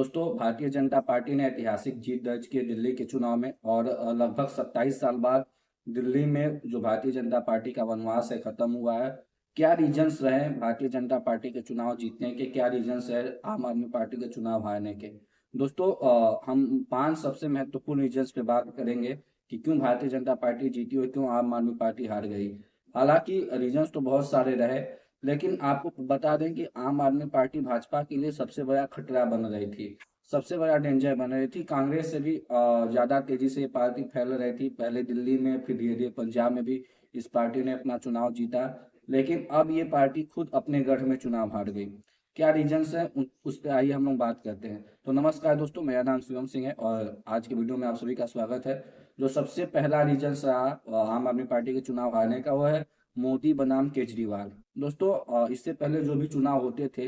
दोस्तों, भारतीय जनता पार्टी ने ऐतिहासिक जीत दर्ज की है दिल्ली के चुनाव में और लगभग 27 साल बाद दिल्ली में जो भारतीय जनता पार्टी का वनवास है खत्म हुआ है। क्या रीजंस रहे भारतीय जनता पार्टी के चुनाव जीतने के, क्या रीजंस है आम आदमी पार्टी के चुनाव हारने के। दोस्तों, हम 5 सबसे महत्वपूर्ण रीजंस पे बात करेंगे कि क्यों भारतीय जनता पार्टी जीती और क्यों आम आदमी पार्टी हार गई। हालांकि रीजंस तो बहुत सारे रहे, लेकिन आपको बता दें कि आम आदमी पार्टी भाजपा के लिए सबसे बड़ा खतरा बन रही थी, सबसे बड़ा डेंजर बन रही थी। कांग्रेस से भी ज्यादा तेजी से ये पार्टी फैल रही थी। पहले दिल्ली में, फिर धीरे धीरे पंजाब में भी इस पार्टी ने अपना चुनाव जीता, लेकिन अब ये पार्टी खुद अपने गढ़ में चुनाव हार गई। क्या रीजंस है उस पर आइए हम लोग बात करते हैं। तो नमस्कार दोस्तों, मेरा नाम शिवम सिंह है और आज की वीडियो में आप सभी का स्वागत है। जो सबसे पहला रीजंस रहा आम आदमी पार्टी के चुनाव हारने का, वो है मोदी बनाम केजरीवाल। दोस्तों, इससे पहले जो भी चुनाव होते थे,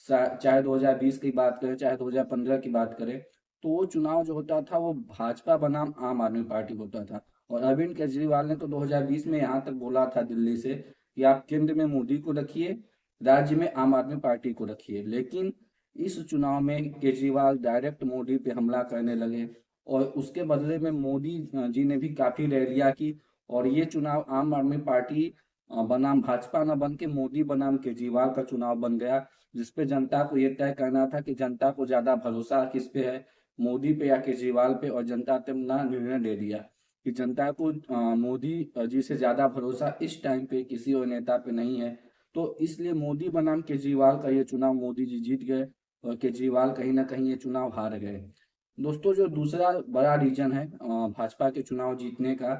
चाहे 2020 की बात करें चाहे 2015 की बात करें, तो वो चुनाव जो होता था वो भाजपा बनाम आम आदमी पार्टी होता था। और अरविंद केजरीवाल ने तो 2020 में यहाँ तक बोला था दिल्ली से कि आप केंद्र में मोदी को रखिए, राज्य में आम आदमी पार्टी को रखिए। लेकिन इस चुनाव में केजरीवाल डायरेक्ट मोदी पे हमला करने लगे और उसके बदले में मोदी जी ने भी काफी रैलियां की। और ये चुनाव आम आदमी पार्टी बनाम भाजपा न बन के मोदी बनाम केजरीवाल का चुनाव बन गया, जिसपे जनता को ये तय करना था कि जनता को ज्यादा भरोसा किस पे है, मोदी पे या केजरीवाल पे। और जनता ने अपना निर्णय दे दिया कि जनता को मोदी जी से ज्यादा भरोसा इस टाइम पे किसी और नेता पे नहीं है। तो इसलिए मोदी बनाम केजरीवाल का ये चुनाव मोदी जी जीत गए और केजरीवाल कहीं ना कहीं ये चुनाव हार गए। दोस्तों, जो दूसरा बड़ा रीजन है भाजपा के चुनाव जीतने का,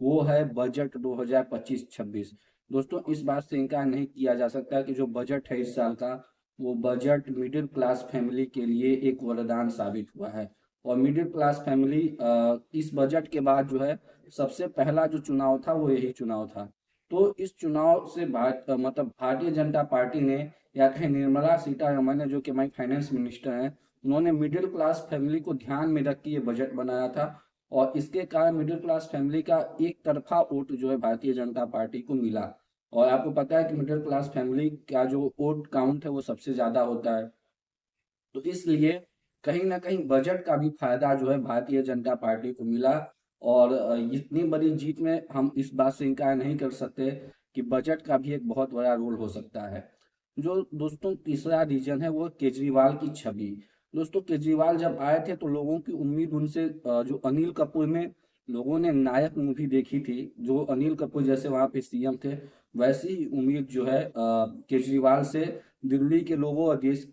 वो है बजट 2025-26। दोस्तों, इस बात से इनकार नहीं किया जा सकता कि जो बजट है इस साल का, वो बजट मिडिल क्लास फैमिली के लिए एक वरदान साबित हुआ है। और मिडिल क्लास फैमिली इस बजट के बाद जो है सबसे पहला जो चुनाव था वो यही चुनाव था। तो इस चुनाव से मतलब भारतीय जनता पार्टी ने, या कहीं निर्मला सीतारमण ने, जो कि हमारी फाइनेंस मिनिस्टर हैं, उन्होंने मिडिल क्लास फैमिली को ध्यान में रख के ये बजट बनाया था। और इसके कारण मिडिल क्लास फैमिली का एक तरफा वोट जो है भारतीय जनता पार्टी को मिला। और आपको पता है कि मिडिल क्लास फैमिली का जो वोट काउंट है वो सबसे ज्यादा होता है। तो इसलिए कहीं ना कहीं बजट का भी फायदा जो है भारतीय जनता पार्टी को मिला। और इतनी बड़ी जीत में हम इस बात से इनकार नहीं कर सकते कि बजट का भी एक बहुत बड़ा रोल हो सकता है। जो दोस्तों तीसरा रीजन है वो केजरीवाल की छवि। दोस्तों, केजरीवाल जब आए थे तो लोगों की उम्मीद उनसे जो अनिल कपूर में लोगों ने नायक मूवी देखी थी, जो अनिल कपूर जैसे वहां पे सीएम थे, वैसी ही उम्मीद जो है केजरीवाल से दिल्ली के लोगों और देश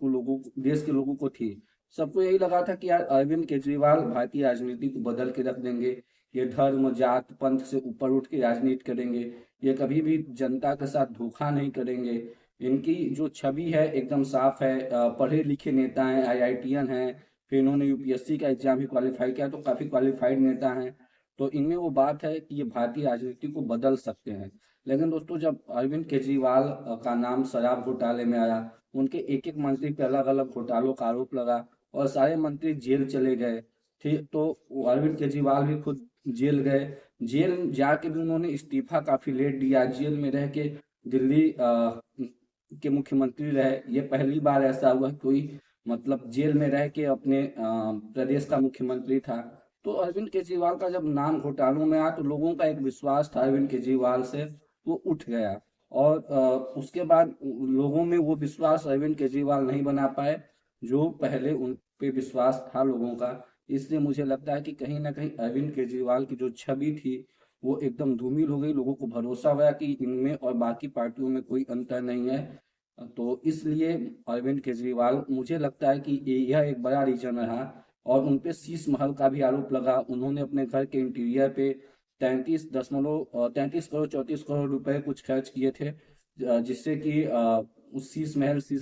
के लोगों को थी। सबको यही लगा था कि यार अरविंद केजरीवाल भारतीय राजनीति को बदल के रख देंगे। ये धर्म जात पंथ से ऊपर उठ के राजनीति करेंगे, ये कभी भी जनता के साथ धोखा नहीं करेंगे। इनकी जो छवि है एकदम साफ है, पढ़े लिखे नेता हैं, आईआईटीएन हैं, फिर इन्होंने यूपीएससी का एग्जाम भी क्वालिफाई किया, तो काफी क्वालिफाइड नेता हैं। तो इनमें वो बात है कि ये भारतीय राजनीति को बदल सकते हैं। लेकिन दोस्तों, जब अरविंद केजरीवाल का नाम शराब घोटाले में आया, उनके एक एक मंत्री पे अलग अलग घोटालों का आरोप लगा और सारे मंत्री जेल चले गए। ठीक, तो अरविंद केजरीवाल भी खुद जेल गए। जेल जाके भी उन्होंने इस्तीफा काफी लेट दिया, जेल में रह के दिल्ली के मुख्यमंत्री रहे। ये पहली बार ऐसा हुआ कि कोई मतलब जेल में रह के अपने प्रदेश का मुख्यमंत्री था। तो अरविंद केजरीवाल का जब नाम घोटालों में आया तो लोगों का एक विश्वास था अरविंद केजरीवाल से, वो उठ गया। और उसके बाद लोगों में वो विश्वास अरविंद केजरीवाल नहीं बना पाए जो पहले उन पे विश्वास था लोगों का। इसलिए मुझे लगता है कि कहीं ना कहीं अरविंद केजरीवाल की जो छवि थी वो एकदम धूमिल हो गई। लोगों को भरोसा हुआ कि इनमें और बाकी पार्टियों में कोई अंतर नहीं है। तो इसलिए अरविंद केजरीवाल, मुझे लगता है कि यह एक बड़ा रीजन रहा। और उनपे शीश महल का भी आरोप लगा। उन्होंने अपने घर के इंटीरियर पे 33 करोड़ 34 करोड़ रुपए कुछ खर्च किए थे, जिससे कि उस शीश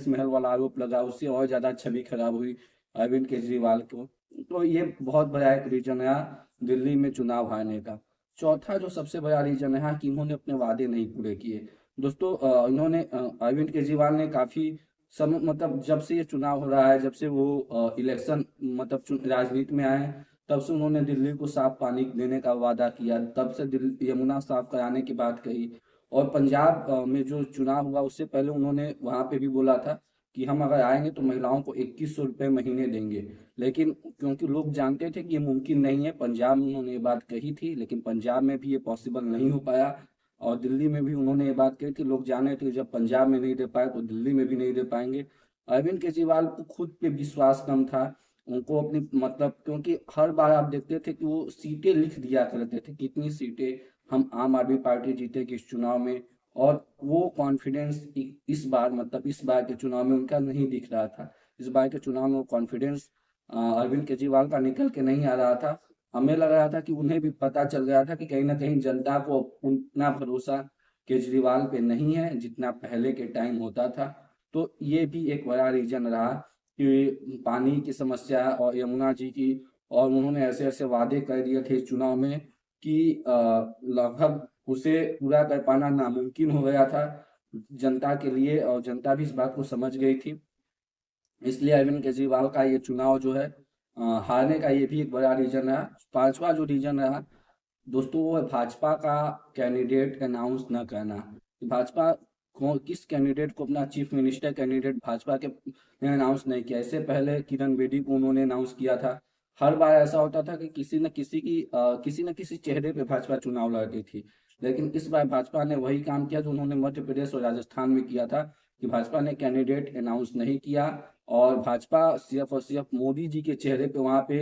महल वाला आरोप लगा, उससे और ज्यादा छवि खराब हुई अरविंद केजरीवाल को। तो ये बहुत बड़ा एक रीजन है दिल्ली में चुनाव हारने का। चौथा जो सबसे बड़ा रीजन है कि इन्होंने अपने वादे नहीं पूरे किए। दोस्तों, इन्होंने अरविंद केजरीवाल ने काफी समय, मतलब जब से ये चुनाव हो रहा है, जब से वो इलेक्शन मतलब राजनीति में आए, तब से उन्होंने दिल्ली को साफ पानी देने का वादा किया, तब से दिल्ली यमुना साफ कराने की बात कही। और पंजाब में जो चुनाव हुआ उससे पहले उन्होंने वहां पे भी बोला था कि हम अगर आएंगे तो महिलाओं को 2100 रुपये महीने देंगे। लेकिन क्योंकि लोग जानते थे कि ये मुमकिन नहीं है, पंजाब में उन्होंने ये बात कही थी, लेकिन पंजाब में भी ये पॉसिबल नहीं हो पाया। और दिल्ली में भी उन्होंने ये बात कही थी, लोग जाने थे जब पंजाब में नहीं दे पाए तो दिल्ली में भी नहीं दे पाएंगे। अरविंद केजरीवाल को खुद पे विश्वास कम था। उनको अपनी मतलब, क्योंकि हर बार आप देखते थे कि वो सीटें लिख दिया करते थे, कितनी सीटें हम आम आदमी पार्टी जीतेगी इस चुनाव में। और वो कॉन्फिडेंस इस बार मतलब इस बार के चुनाव में उनका नहीं दिख रहा था। इस बार के चुनाव में वो कॉन्फिडेंस अरविंद केजरीवाल का निकल के नहीं आ रहा था। हमें लग रहा था कि उन्हें भी पता चल गया था कि कहीं ना कहीं जनता को उतना भरोसा केजरीवाल पे नहीं है जितना पहले के टाइम होता था। तो ये भी एक बड़ा रीजन रहा कि पानी की समस्या और यमुना जी की, और उन्होंने ऐसे ऐसे वादे कर दिए थे इस चुनाव में कि लगभग उसे पूरा कर पाना नामुमकिन हो गया था जनता के लिए, और जनता भी इस बात को समझ गई थी। इसलिए अरविंद केजरीवाल का ये चुनाव जो है हारने का ये भी एक बड़ा रीजन रहा। पांचवा जो रीजन रहा दोस्तों, वो है भाजपा का कैंडिडेट अनाउंस न करना। भाजपा किस कैंडिडेट को अपना चीफ मिनिस्टर कैंडिडेट भाजपा के ने अनाउंस नहीं किया। इससे पहले किरण बेदी को उन्होंने अनाउंस किया था। हर बार ऐसा होता था कि किसी न किसी चेहरे पे भाजपा चुनाव लड़ती थी। लेकिन इस बार भाजपा ने वही काम किया जो उन्होंने मध्य प्रदेश और राजस्थान में किया था, कि भाजपा ने कैंडिडेट अनाउंस नहीं किया। और भाजपा सिर्फ और सिर्फ मोदी जी के चेहरे पे वहां पे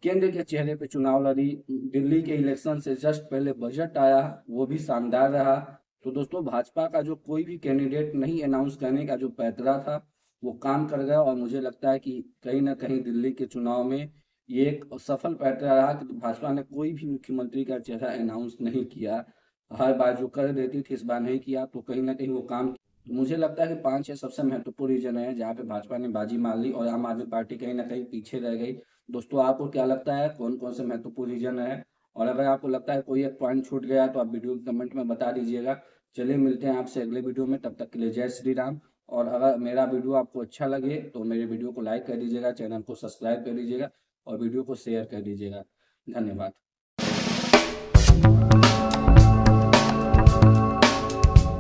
केंद्र के चेहरे पे चुनाव लड़ी। दिल्ली के इलेक्शन से जस्ट पहले बजट आया, वो भी शानदार रहा। तो दोस्तों, भाजपा का जो कोई भी कैंडिडेट नहीं अनाउंस करने का जो पैतरा था वो काम कर गया। और मुझे लगता है कि कहीं ना कहीं दिल्ली के चुनाव में ये एक सफल पैतरा रहा कि भाजपा ने कोई भी मुख्यमंत्री का चेहरा अनाउंस नहीं किया। हर बार जो कर देती थी इस बार नहीं किया, तो कहीं ना कहीं वो काम। तो मुझे लगता है कि 5 या सबसे महत्वपूर्ण रीजन है जहाँ पे भाजपा ने बाजी मार ली और आम आदमी पार्टी कहीं ना कहीं पीछे रह गई। दोस्तों, आपको क्या लगता है कौन कौन से महत्वपूर्ण रीजन है? और अगर आपको लगता है कोई एक पॉइंट छूट गया तो आप वीडियो के कमेंट में बता दीजिएगा। चलिए मिलते हैं आपसे अगले वीडियो में, तब तक के लिए जय श्री राम। और अगर मेरा वीडियो आपको अच्छा लगे तो मेरे वीडियो को लाइक कर दीजिएगा, चैनल को सब्सक्राइब कर दीजिएगा और वीडियो को शेयर कर दीजिएगा। धन्यवाद।